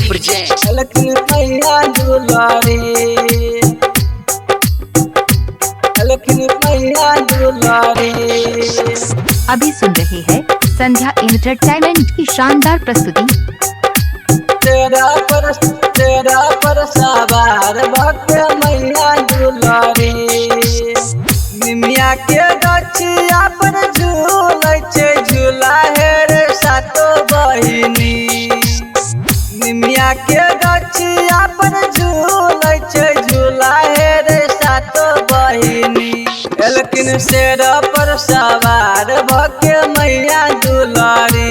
Present अलखिन मैया दुलारी, अलखिन मैया दुलारी। अभी सुन रहे हैं संध्या एंटरटेनमेंट की शानदार प्रस्तुति। तेरा पर सवार भक्त मैया दुलारी, निमिया के गछिया पर झूलै छै झूला हे रे सातो बहिनी। निमिया के गछिया पर झूलै छै झूला हे रे सातो बहिनी। अलखिन शेर पर सवार भक्त मैया दुलारी,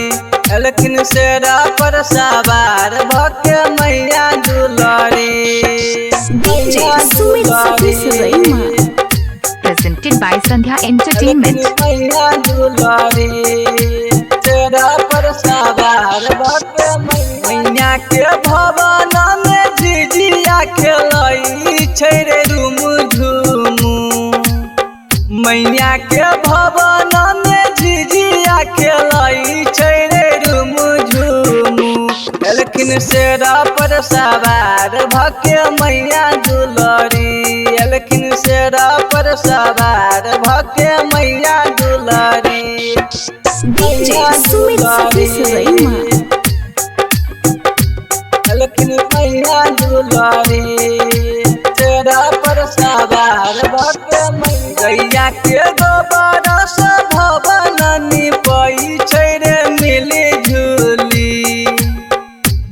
अलखिन शेर पर सवार भक्त मैया दुलारी। Presented by Sandhya Entertainment. मैया दुलारी, शेरा पर सवार भक्त मैया के भवन में झिझिया खेलै छै रे रूम झूमू। मैया के भवन में झिझिया खेलै छै रे रूम झूमू। अलखिन शेरा पर सवार भक्त मैया दुलारी, अलखिन शेरा पर सवार भक्त मैया दुलारी। अलखिन मैया दुलारी, शेरा पर सवार भक्त गैया के गोबर से भवन निपै छै रे मिली झूली।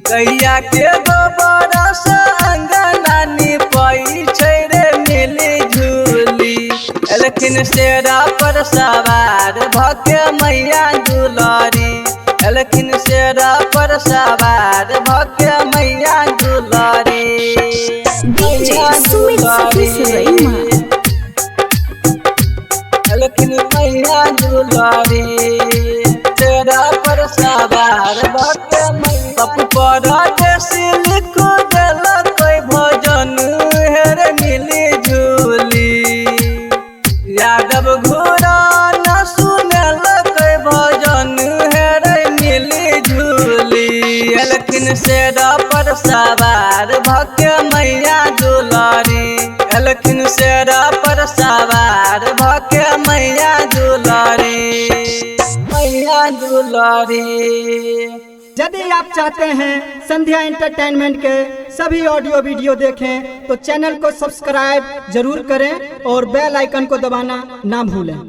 गैया के गोबर से अंगना निपै छै रे मिली झूली। अलखिन शेरा पर सवार भक्त मैया दुलारी, अलखिन शेरा पर सवार भक्त मैया दुलारी। अलखिन मैया दुलारी, शेरा पर सवार भक्त मैया पर लिख देलक भजन हेर मिली झूली। यादव घोड़ा न सुनलक भजन हेर मिली झूली। अलखिन शेरा पर सवार भक्त मैया दुलारी, अलखिन शेरा पर सवार भक्त मैया दुलारी, मैया दुलारी। यदि आप चाहते हैं संध्या एंटरटेनमेंट के सभी ऑडियो वीडियो देखें तो चैनल को सब्सक्राइब जरूर करें और बेल आइकन को दबाना ना भूलें।